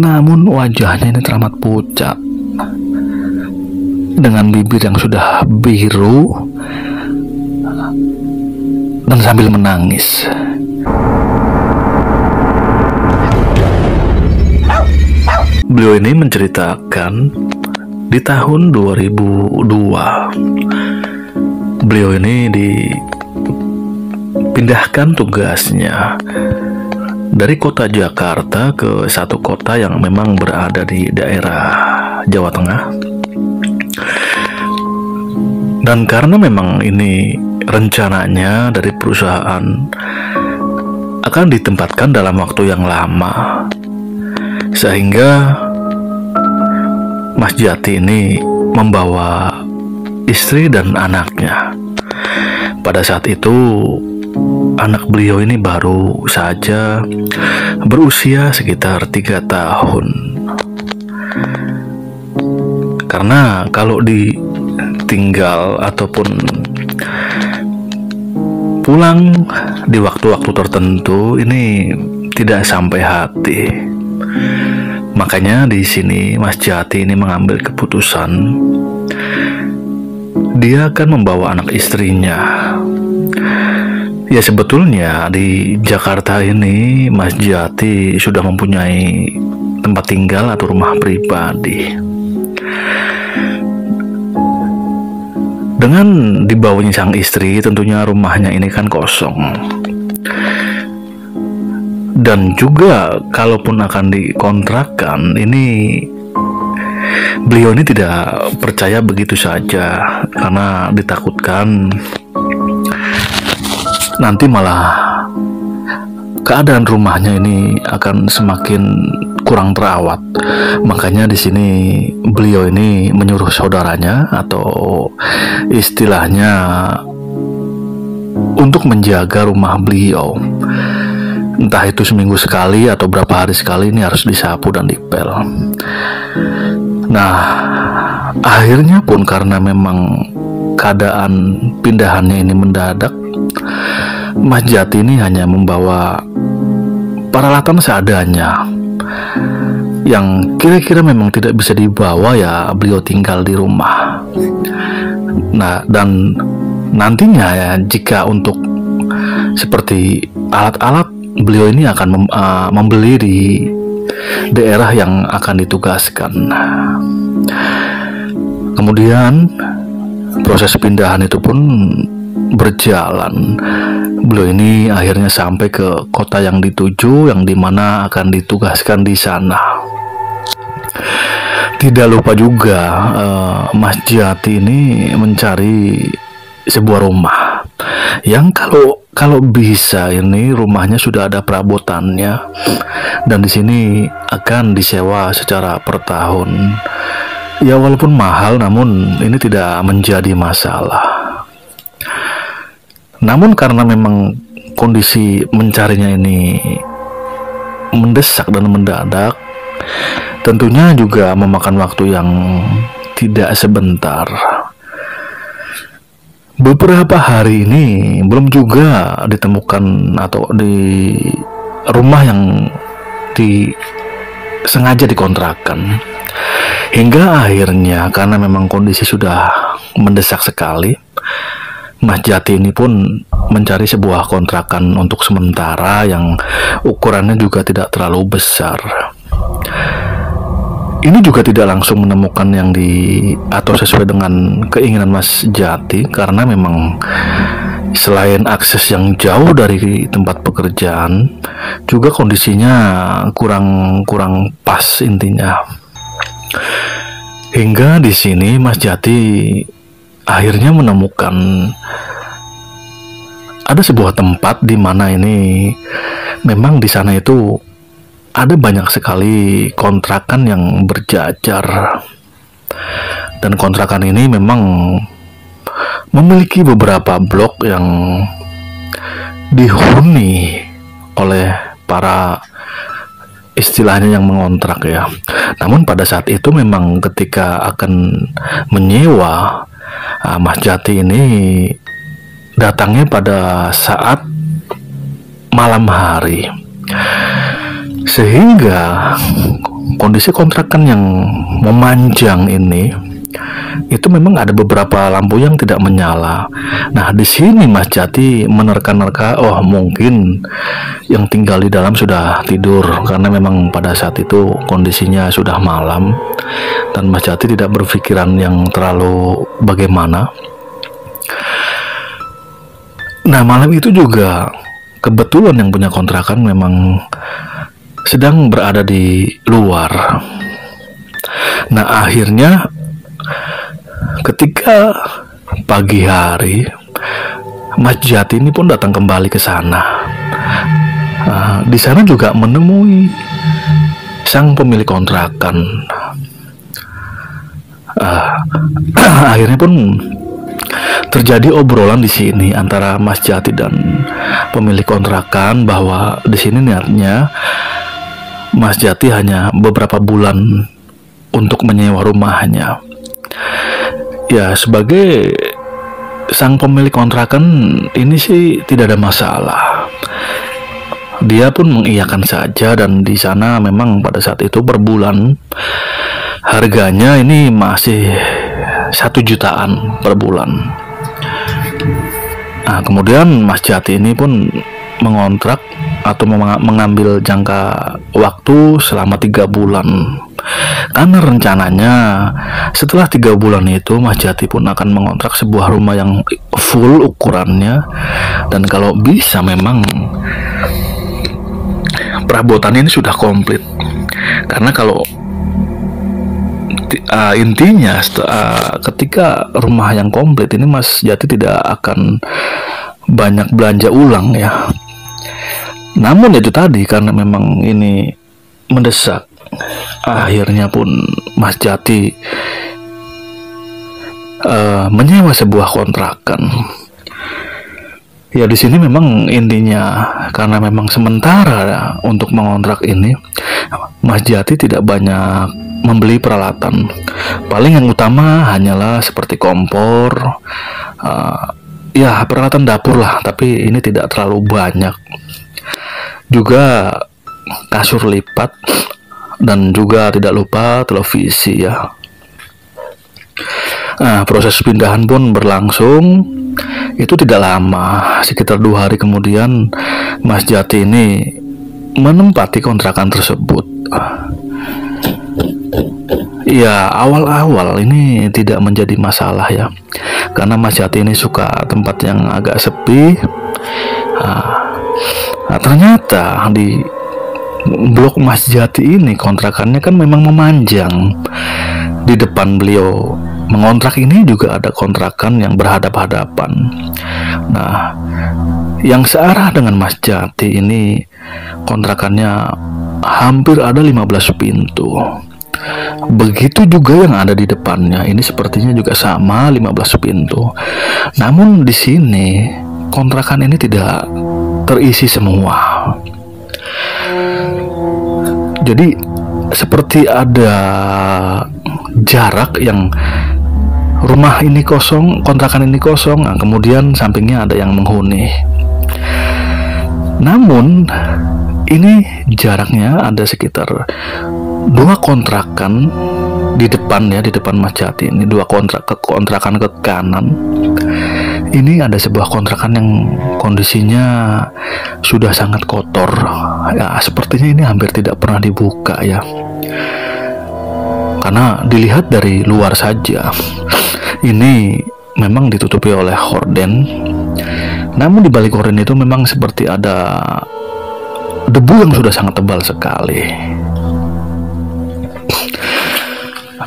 Namun wajahnya ini teramat pucat, dengan bibir yang sudah biru dan sambil menangis. Beliau ini menceritakan di tahun 2002 beliau ini dipindahkan tugasnya dari kota Jakarta ke satu kota yang memang berada di daerah Jawa Tengah. Dan karena memang ini rencananya dari perusahaan akan ditempatkan dalam waktu yang lama, sehingga Mas Jati ini membawa istri dan anaknya. Pada saat itu anak beliau ini baru saja berusia sekitar 3 tahun. Karena kalau ditinggal ataupun pulang di waktu-waktu tertentu ini tidak sampai hati. Makanya di sini Mas Jati ini mengambil keputusan dia akan membawa anak istrinya. Ya, sebetulnya di Jakarta ini Mas Jati sudah mempunyai tempat tinggal atau rumah pribadi. Dengan dibawanya sang istri, tentunya rumahnya ini kan kosong. Dan juga kalaupun akan dikontrakkan, ini beliau ini tidak percaya begitu saja, karena ditakutkan nanti malah keadaan rumahnya ini akan semakin kurang terawat. Makanya di sini beliau ini menyuruh saudaranya atau istilahnya untuk menjaga rumah beliau. Entah itu seminggu sekali atau berapa hari sekali ini harus disapu dan dipel. Nah, akhirnya pun karena memang keadaan pindahannya ini mendadak, Mas Jati ini hanya membawa peralatan seadanya. Yang kira-kira memang tidak bisa dibawa, ya beliau tinggal di rumah. Nah, dan nantinya ya, jika untuk seperti alat-alat, beliau ini akan membeli di daerah yang akan ditugaskan. Kemudian proses pindahan itu pun berjalan. Beliau ini akhirnya sampai ke kota yang dituju, yang dimana akan ditugaskan di sana. Tidak lupa juga Mas Jati ini mencari sebuah rumah yang kalau bisa ini rumahnya sudah ada perabotannya, dan di sini akan disewa secara per tahun. Ya, walaupun mahal, namun ini tidak menjadi masalah. Namun karena memang kondisi mencarinya ini mendesak dan mendadak, tentunya juga memakan waktu yang tidak sebentar. Beberapa hari ini belum juga ditemukan atau di rumah yang sengaja dikontrakan. Hingga akhirnya karena memang kondisi sudah mendesak sekali, Mas Jati ini pun mencari sebuah kontrakan untuk sementara yang ukurannya juga tidak terlalu besar. Ini juga tidak langsung menemukan yang atau sesuai dengan keinginan Mas Jati, karena memang selain akses yang jauh dari tempat pekerjaan, juga kondisinya kurang pas intinya. Hingga di sini Mas Jati akhirnya menemukan ada sebuah tempat di mana ini memang di sana itu ada banyak sekali kontrakan yang berjajar, dan kontrakan ini memang memiliki beberapa blok yang dihuni oleh para istilahnya yang mengontrak ya. Namun pada saat itu memang ketika akan menyewa, Mas Jati ini datangnya pada saat malam hari, sehingga kondisi kontrakan yang memanjang ini, itu memang ada beberapa lampu yang tidak menyala. Nah, di sini Mas Jati menerka-nerka, oh mungkin yang tinggal di dalam sudah tidur, karena memang pada saat itu kondisinya sudah malam dan Mas Jati tidak berpikiran yang terlalu bagaimana. Nah, malam itu juga kebetulan yang punya kontrakan memang sedang berada di luar. Nah, akhirnya ketika pagi hari, Mas Jati ini pun datang kembali ke sana. Di sana juga menemui sang pemilik kontrakan. Akhirnya pun terjadi obrolan di sini antara Mas Jati dan pemilik kontrakan bahwa di sini niatnya Mas Jati hanya beberapa bulan untuk menyewa rumahnya. Ya, sebagai sang pemilik kontrakan ini sih tidak ada masalah. Dia pun mengiyakan saja, dan di sana memang pada saat itu per bulan harganya ini masih 1 jutaan per bulan. Nah, kemudian Mas Jati ini pun mengontrak atau mengambil jangka waktu selama 3 bulan. Karena rencananya setelah 3 bulan itu Mas Jati pun akan mengontrak sebuah rumah yang full ukurannya, dan kalau bisa memang perabotan ini sudah komplit. Karena kalau intinya ketika rumah yang komplit ini Mas Jati tidak akan banyak belanja ulang ya. Namun itu tadi, karena memang ini mendesak, akhirnya pun Mas Jati menyewa sebuah kontrakan. Ya, di sini memang intinya karena memang sementara untuk mengontrak ini Mas Jati tidak banyak membeli peralatan. Paling yang utama hanyalah seperti kompor, ya peralatan dapur lah, tapi ini tidak terlalu banyak. Juga kasur lipat, dan juga tidak lupa televisi ya. Nah, proses pindahan pun berlangsung. Itu tidak lama, sekitar 2 hari kemudian Mas Jati ini menempati kontrakan tersebut. Ya, awal-awal ini tidak menjadi masalah ya, karena Mas Jati ini suka tempat yang agak sepi. Nah, ternyata di blok Mas Jati ini kontrakannya kan memang memanjang. Di depan beliau mengontrak ini juga ada kontrakan yang berhadap-hadapan. Nah, yang searah dengan Mas Jati ini kontrakannya hampir ada 15 pintu. Begitu juga yang ada di depannya, ini sepertinya juga sama 15 pintu. Namun di sini kontrakan ini tidak terisi semua. Jadi seperti ada jarak yang rumah ini kosong, kontrakan ini kosong, nah, kemudian sampingnya ada yang menghuni. Namun ini jaraknya ada sekitar 2 kontrakan di depan ya, di depan Mas Jati ini 2 kontrakan ke kanan. Ini ada sebuah kontrakan yang kondisinya sudah sangat kotor ya, sepertinya ini hampir tidak pernah dibuka ya, karena dilihat dari luar saja ini memang ditutupi oleh horden. Namun di balik horden itu memang seperti ada debu yang sudah sangat tebal sekali.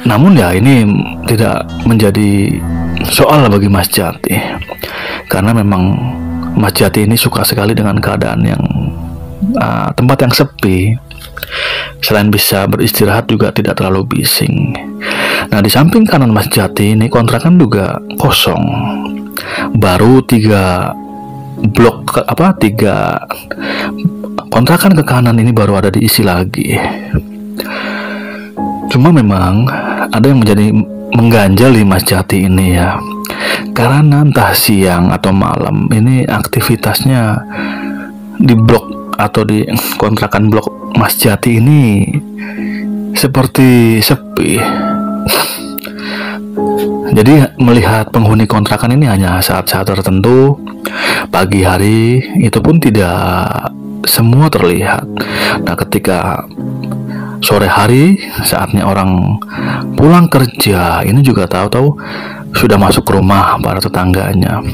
Namun ya, ini tidak menjadi soal bagi Mas Jati, karena memang Mas Jati ini suka sekali dengan keadaan yang tempat yang sepi. Selain bisa beristirahat juga tidak terlalu bising. Nah, di samping kanan Mas Jati ini kontrakan juga kosong. Baru 3 kontrakan ke kanan ini baru ada diisi lagi. Cuma memang ada yang menjadi mengganjal di Mas Jati ini ya, karena entah siang atau malam ini aktivitasnya di blok atau di kontrakan blok Mas Jati ini seperti sepi. Jadi melihat penghuni kontrakan ini hanya saat-saat tertentu, pagi hari, itu pun tidak semua terlihat. Nah, ketika sore hari, saatnya orang pulang kerja, ini juga tahu-tahu sudah masuk ke rumah para tetangganya.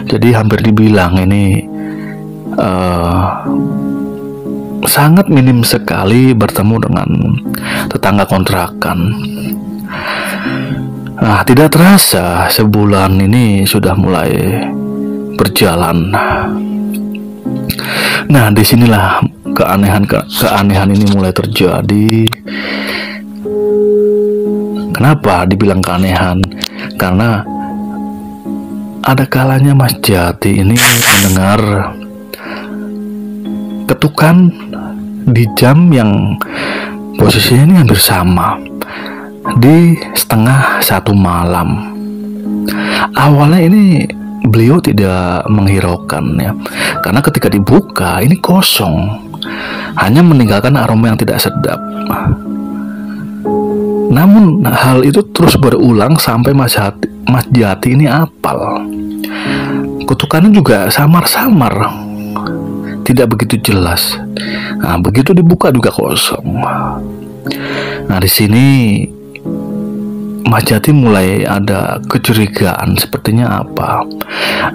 Jadi hampir dibilang ini sangat minim sekali bertemu dengan tetangga kontrakan. Nah, tidak terasa sebulan ini sudah mulai berjalan. Nah, disinilah keanehan ini mulai terjadi. Kenapa dibilang keanehan? Karena ada kalanya Mas Jati ini mendengar ketukan di jam yang posisinya ini hampir sama, di 12:30 malam. Awalnya ini beliau tidak menghiraukan ya, karena ketika dibuka ini kosong, hanya meninggalkan aroma yang tidak sedap. Namun hal itu terus berulang sampai Mas Jati ini apal. Kutukannya juga samar-samar, tidak begitu jelas. Nah, begitu dibuka juga kosong. Nah, di sini Mas Jati mulai ada kecurigaan, sepertinya apa,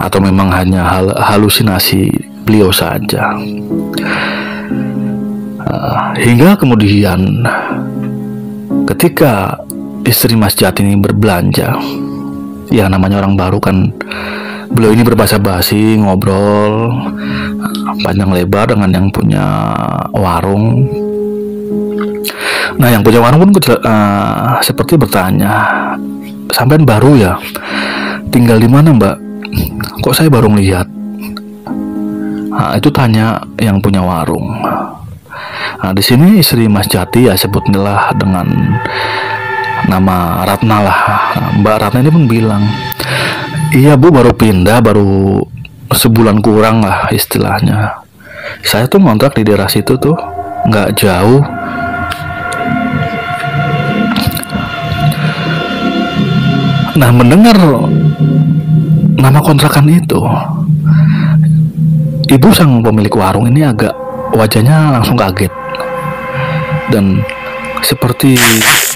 atau memang hanya halusinasi beliau saja. Hingga kemudian ketika istri Mas Jati ini berbelanja, ya namanya orang baru kan, beliau ini berbasa-basi, ngobrol panjang lebar dengan yang punya warung. Nah, yang punya warung pun seperti bertanya, "Sampean baru ya? Tinggal di mana, Mbak? Kok saya baru lihat?" Nah, itu tanya yang punya warung. Nah, di sini istri Mas Jati ya sebutlah dengan nama Ratna lah. Nah, Mbak Ratna ini pun bilang, "Iya Bu, baru pindah, baru sebulan kurang lah istilahnya. Saya tuh ngontrak di daerah situ tuh, nggak jauh." Nah, mendengar nama kontrakan itu, ibu sang pemilik warung ini agak, wajahnya langsung kaget dan seperti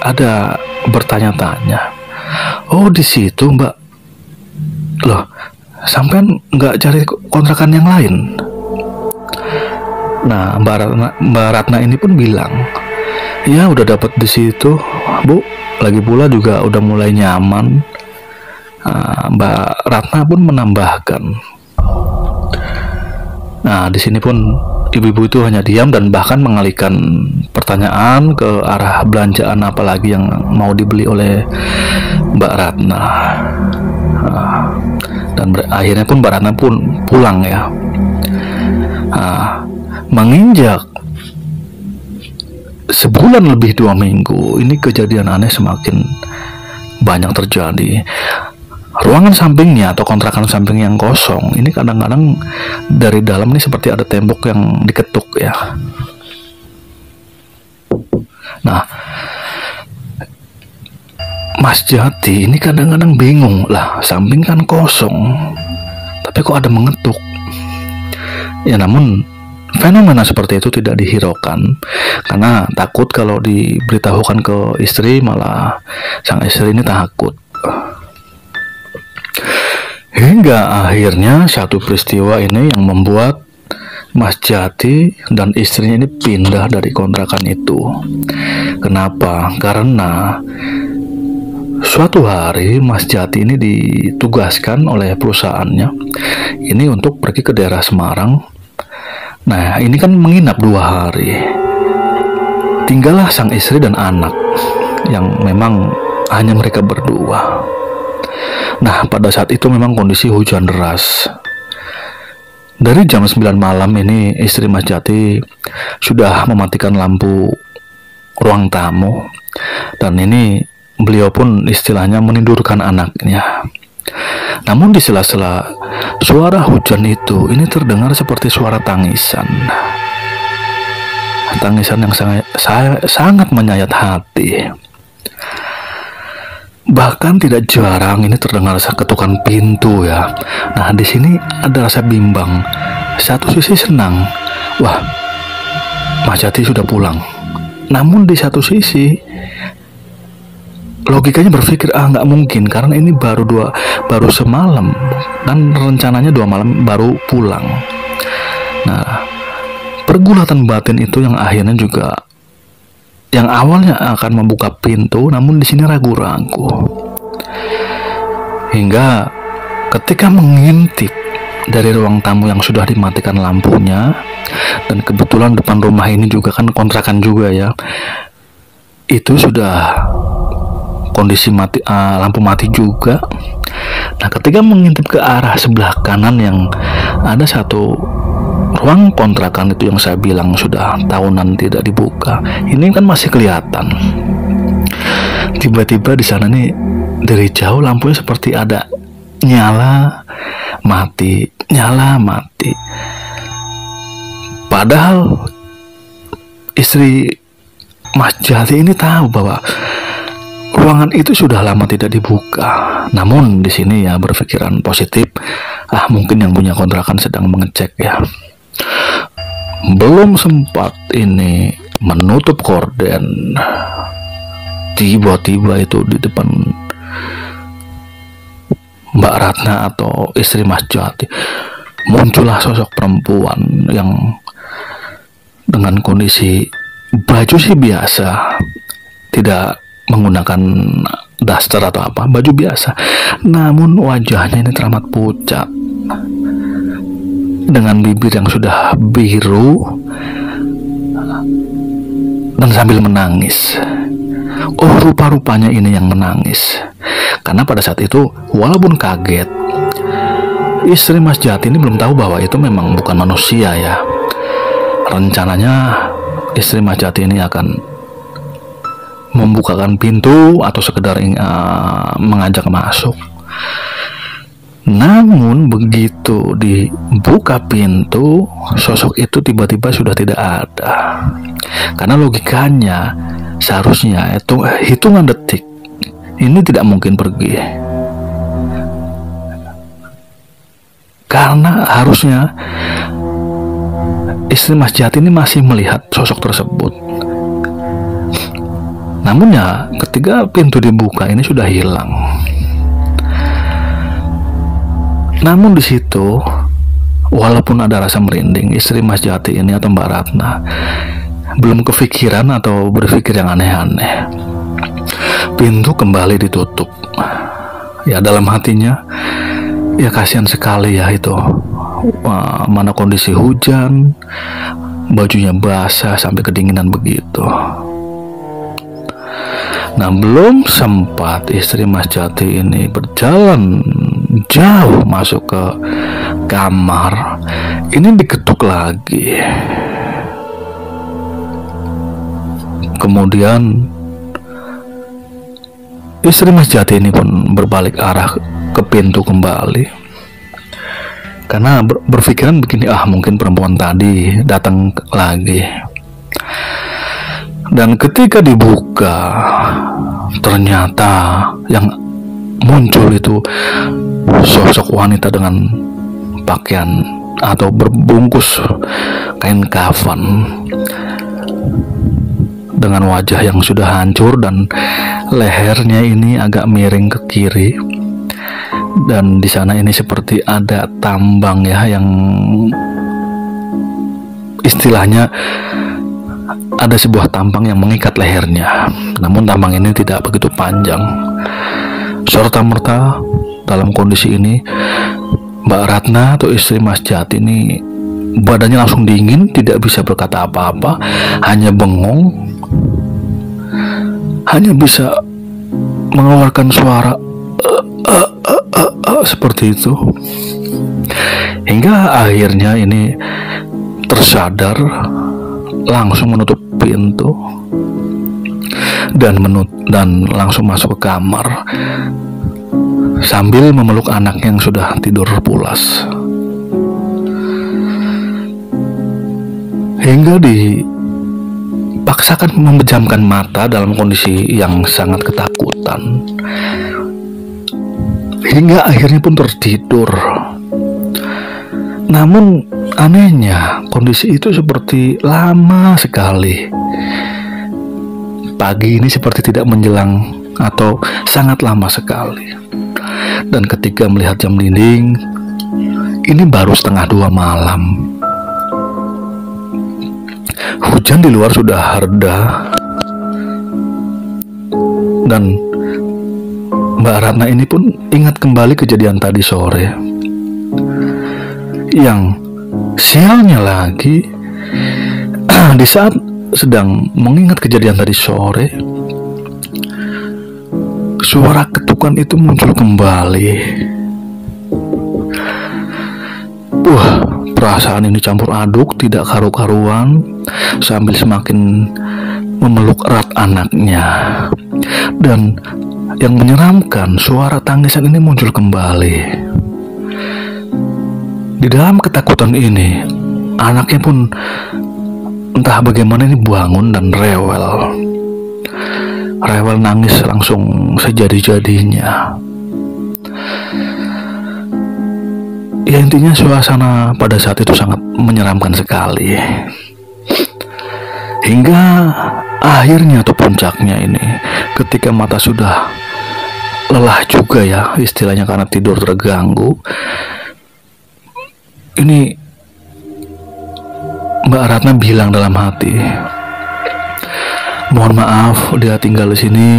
ada bertanya-tanya. "Oh, di situ Mbak? Loh, sampean nggak cari kontrakan yang lain?" Nah, Mbak Ratna ini pun bilang, "Ya udah dapat di situ Bu, lagi pula juga udah mulai nyaman." Mbak Ratna pun menambahkan. Nah, di sini pun ibu-ibu itu hanya diam dan bahkan mengalihkan pertanyaan ke arah belanjaan apalagi yang mau dibeli oleh Mbak Ratna. Dan akhirnya pun Mbak Ratna pun pulang ya. Menginjak sebulan lebih 2 minggu, ini kejadian aneh semakin banyak terjadi. Ruangan sampingnya atau kontrakan samping yang kosong ini kadang-kadang dari dalam ini seperti ada tembok yang diketuk ya. Nah, Mas Jati ini kadang-kadang bingung lah, samping kan kosong tapi kok ada mengetuk ya. Namun fenomena seperti itu tidak dihiraukan karena takut kalau diberitahukan ke istri, malah sang istri ini takut. Hingga akhirnya satu peristiwa ini yang membuat Mas Jati dan istrinya ini pindah dari kontrakan itu. Kenapa? Karena suatu hari Mas Jati ini ditugaskan oleh perusahaannya ini untuk pergi ke daerah Semarang. Nah, ini kan menginap 2 hari. Tinggallah sang istri dan anak yang memang hanya mereka berdua. Nah, pada saat itu memang kondisi hujan deras. Dari jam 9 malam ini istri Mas Jati sudah mematikan lampu ruang tamu. Dan ini beliau pun istilahnya menidurkan anaknya. Namun di sela-sela suara hujan itu, ini terdengar seperti suara tangisan. tangisan yang sangat menyayat hati. Bahkan tidak jarang ini terdengar ketukan pintu ya. Nah, di sini ada rasa bimbang. Satu sisi senang, wah, Mas Jati sudah pulang. Namun di satu sisi logikanya berpikir nggak mungkin, karena ini baru semalam dan rencananya 2 malam baru pulang. Nah, pergulatan batin itu yang akhirnya juga yang awalnya akan membuka pintu, namun di sini ragu-ragu. Hingga ketika mengintip dari ruang tamu yang sudah dimatikan lampunya, dan kebetulan depan rumah ini juga kan kontrakan juga ya, itu sudah kondisi mati, lampu mati juga. Nah, ketika mengintip ke arah sebelah kanan yang ada satu ruang kontrakan itu yang saya bilang sudah tahunan tidak dibuka, ini kan masih kelihatan. Tiba-tiba di sana nih dari jauh lampunya seperti ada nyala mati, nyala mati. Padahal istri Mas Jati ini tahu bahwa ruangan itu sudah lama tidak dibuka. Namun di sini ya berpikiran positif, mungkin yang punya kontrakan sedang mengecek ya. Belum sempat ini menutup korden, tiba-tiba itu di depan Mbak Ratna atau istri Mas Jati muncullah sosok perempuan yang dengan kondisi baju sih biasa, tidak menggunakan daster atau apa, baju biasa, namun wajahnya ini teramat pucat dengan bibir yang sudah biru dan sambil menangis. Oh, rupa-rupanya ini yang menangis, karena pada saat itu walaupun kaget, istri Mas Jati ini belum tahu bahwa itu memang bukan manusia ya. Rencananya istri Mas Jati ini akan membukakan pintu atau sekedar mengajak masuk. Namun begitu dibuka pintu, sosok itu tiba-tiba sudah tidak ada. Karena logikanya seharusnya itu hitungan detik ini tidak mungkin pergi. Karena harusnya istri Mas Jati ini masih melihat sosok tersebut. Namun ya ketika pintu dibuka ini sudah hilang. Namun di situ walaupun ada rasa merinding, istri Mas Jati ini atau Mbak Ratna belum kepikiran atau berpikir yang aneh-aneh. Pintu kembali ditutup. Ya dalam hatinya, ya kasihan sekali ya itu. Mana kondisi hujan, bajunya basah sampai kedinginan begitu. Nah, belum sempat istri Mas Jati ini berjalan jauh masuk ke kamar, ini diketuk lagi. Kemudian istri Mas Jati ini pun berbalik arah ke pintu kembali, karena berpikiran begini, mungkin perempuan tadi datang lagi. Dan ketika dibuka, ternyata yang muncul itu sosok wanita dengan pakaian atau berbungkus kain kafan, dengan wajah yang sudah hancur dan lehernya ini agak miring ke kiri. Dan di sana ini seperti ada tambang ya, yang istilahnya ada sebuah tambang yang mengikat lehernya. Namun tambang ini tidak begitu panjang. Serta-merta dalam kondisi ini Mbak Ratna atau istri Mas Jati ini badannya langsung dingin, tidak bisa berkata apa-apa, hanya bengong, hanya bisa mengeluarkan suara seperti itu. Hingga akhirnya ini tersadar, langsung menutup pintu dan langsung masuk ke kamar sambil memeluk anaknya yang sudah tidur pulas. Hingga di dipaksakan memejamkan mata dalam kondisi yang sangat ketakutan, hingga akhirnya pun tertidur. Namun anehnya kondisi itu seperti lama sekali. Pagi ini seperti tidak menjelang atau sangat lama sekali. Dan ketika melihat jam dinding, ini baru 1:30 malam. Hujan di luar sudah reda, dan Mbak Ratna ini pun ingat kembali kejadian tadi sore. Yang sialnya lagi, di saat sedang mengingat kejadian tadi sore, suara ketukan itu muncul kembali. Perasaan ini campur aduk, tidak karu-karuan, sambil semakin memeluk erat anaknya. Dan yang menyeramkan, suara tangisan ini muncul kembali. Di dalam ketakutan ini, anaknya pun entah bagaimana ini bangun dan rewel nangis langsung sejadi-jadinya. Ya, intinya suasana pada saat itu sangat menyeramkan sekali. Hingga akhirnya atau puncaknya ini, ketika mata sudah lelah juga ya istilahnya karena tidur terganggu, ini Mbak Ratna bilang dalam hati, mohon maaf dia tinggal di sini,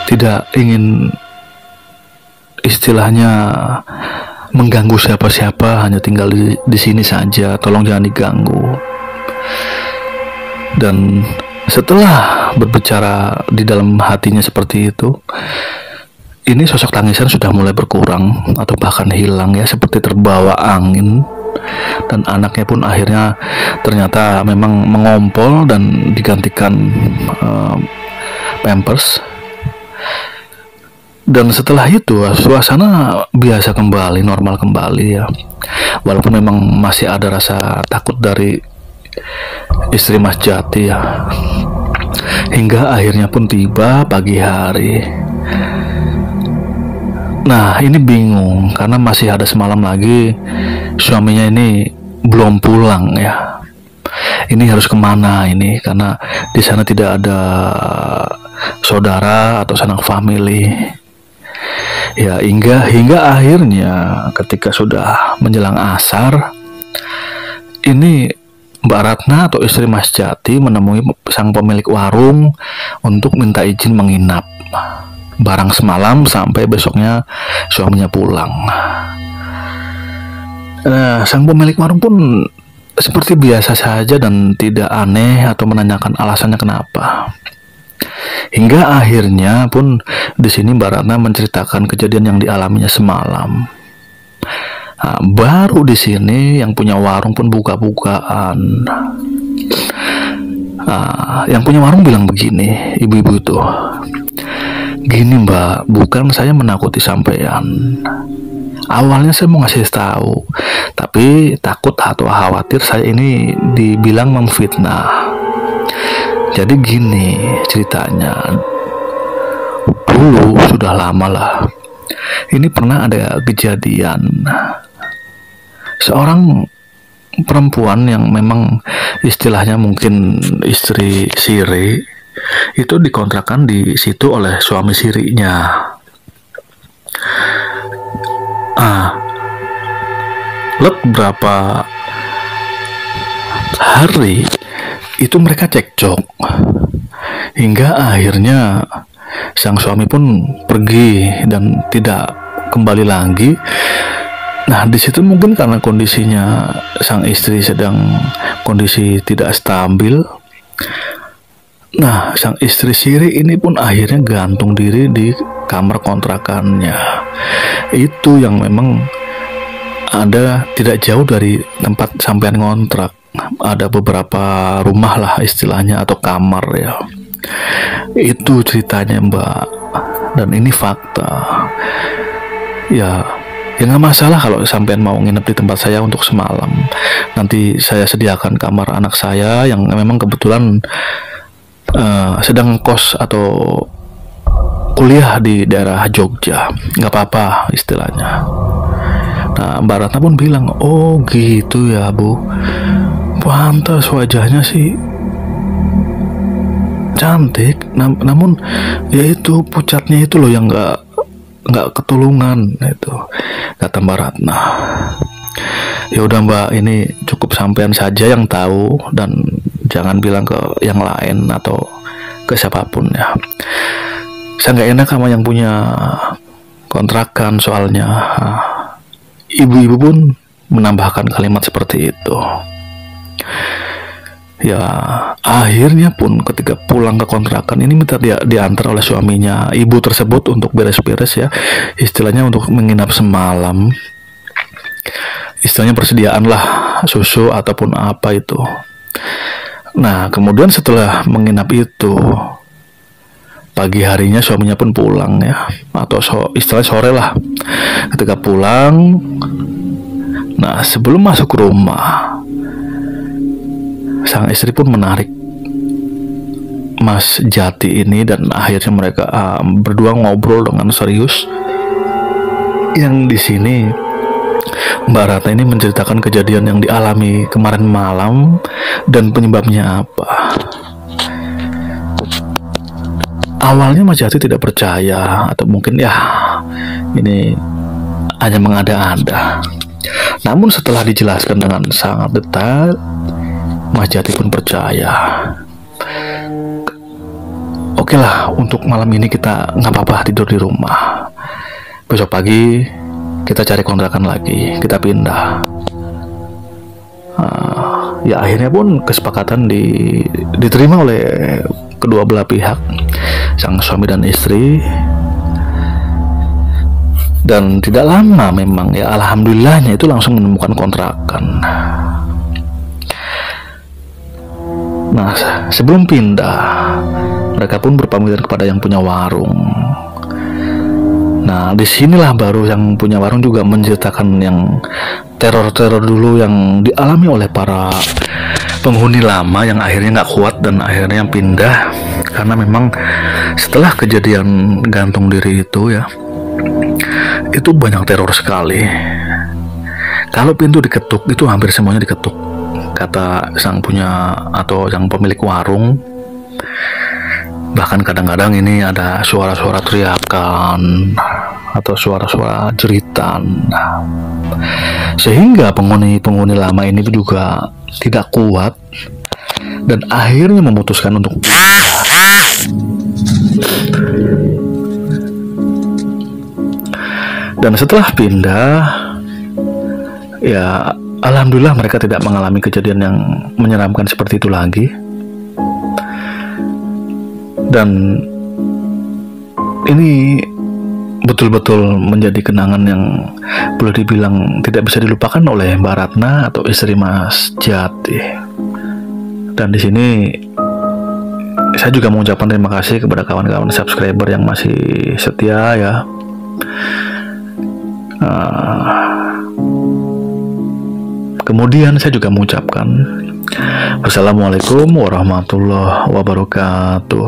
tidak ingin istilahnya mengganggu siapa-siapa, hanya tinggal di sini saja, tolong jangan diganggu. Dan setelah berbicara di dalam hatinya seperti itu, ini sosok tangisan sudah mulai berkurang atau bahkan hilang ya, seperti terbawa angin. Dan anaknya pun akhirnya ternyata memang mengompol dan digantikan pampers. Dan setelah itu suasana biasa kembali, normal kembali ya. Walaupun memang masih ada rasa takut dari istri Mas Jati ya. Hingga akhirnya pun tiba pagi hari. Nah, ini bingung karena masih ada semalam lagi suaminya ini belum pulang ya. Ini harus kemana ini? Karena di sana tidak ada saudara atau sanak family. Ya, hingga akhirnya ketika sudah menjelang asar, ini Mbak Ratna atau istri Mas Jati menemui sang pemilik warung untuk minta izin menginap barang semalam sampai besoknya suaminya pulang. Sang pemilik warung pun seperti biasa saja dan tidak aneh atau menanyakan alasannya kenapa. Hingga akhirnya pun di sini Mbak Ratna menceritakan kejadian yang dialaminya semalam. Nah, baru di sini yang punya warung pun buka-bukaan. Yang punya warung bilang begini, ibu-ibu itu, gini Mbak, bukan saya menakuti sampean. Awalnya saya mau ngasih tahu, tapi takut atau khawatir saya ini dibilang memfitnah. Jadi gini ceritanya, dulu sudah lama lah, ini pernah ada kejadian seorang perempuan yang memang istilahnya mungkin istri siri, itu dikontrakan di situ oleh suami sirinya. Berapa hari itu mereka cekcok, hingga akhirnya sang suami pun pergi dan tidak kembali lagi. Nah, di situ mungkin karena kondisinya sang istri sedang kondisi tidak stabil. Nah, sang istri siri ini pun akhirnya gantung diri di kamar kontrakannya. Itu yang memang ada tidak jauh dari tempat sampean ngontrak. Ada beberapa rumah lah istilahnya atau kamar ya. Itu ceritanya Mbak, dan ini fakta. Ya Ya nggak masalah kalau sampean mau nginep di tempat saya untuk semalam. Nanti saya sediakan kamar anak saya yang memang kebetulan sedang kos atau kuliah di daerah Jogja. Nggak apa-apa istilahnya. Nah, Mbak Ratna pun bilang, oh gitu ya Bu, pantas wajahnya sih cantik, namun ya itu pucatnya itu loh yang nggak ketulungan itu, kata Mbak Ratna. Ya udah Mbak, ini cukup sampean saja yang tahu dan jangan bilang ke yang lain atau ke siapapun ya. Saya nggak enak sama yang punya kontrakan soalnya. Ibu-ibu pun menambahkan kalimat seperti itu. Ya, akhirnya pun ketika pulang ke kontrakan ini minta diantar oleh suaminya, ibu tersebut, untuk beres-beres ya. Istilahnya untuk menginap semalam. Istilahnya persediaan lah, susu ataupun apa itu. Nah, kemudian setelah menginap itu, pagi harinya suaminya pun pulang ya, atau istilahnya sore lah. Ketika pulang, nah sebelum masuk rumah, sang istri pun menarik Mas Jati ini dan akhirnya mereka berdua ngobrol dengan serius. Yang di sini Mbak Ratna ini menceritakan kejadian yang dialami kemarin malam dan penyebabnya apa. Awalnya Mas Jati tidak percaya atau mungkin ya ini hanya mengada-ada. Namun setelah dijelaskan dengan sangat detail, Mas Jati pun percaya. Oke lah, untuk malam ini kita nggak apa-apa tidur di rumah. Besok pagi kita cari kontrakan lagi, kita pindah. Ya akhirnya pun kesepakatan diterima oleh kedua belah pihak, sang suami dan istri. Dan tidak lama memang ya, alhamdulillahnya itu langsung menemukan kontrakan. Nah, sebelum pindah, mereka pun berpamitan kepada yang punya warung. Nah, disinilah baru yang punya warung juga menceritakan yang teror-teror dulu yang dialami oleh para penghuni lama yang akhirnya nggak kuat dan akhirnya pindah. Karena memang setelah kejadian gantung diri itu ya, itu banyak teror sekali. Kalau pintu diketuk, itu hampir semuanya diketuk, kata sang punya atau yang pemilik warung. Bahkan kadang-kadang ini ada suara-suara teriakan atau suara-suara jeritan, sehingga penghuni lama ini juga tidak kuat dan akhirnya memutuskan untuk pindah. Dan setelah pindah, ya alhamdulillah mereka tidak mengalami kejadian yang menyeramkan seperti itu lagi. Dan ini betul-betul menjadi kenangan yang boleh dibilang tidak bisa dilupakan oleh Mbak Ratna atau istri Mas Jati. Dan di sini saya juga mengucapkan terima kasih kepada kawan-kawan subscriber yang masih setia ya. Kemudian saya juga mengucapkan wassalamualaikum warahmatullahi wabarakatuh.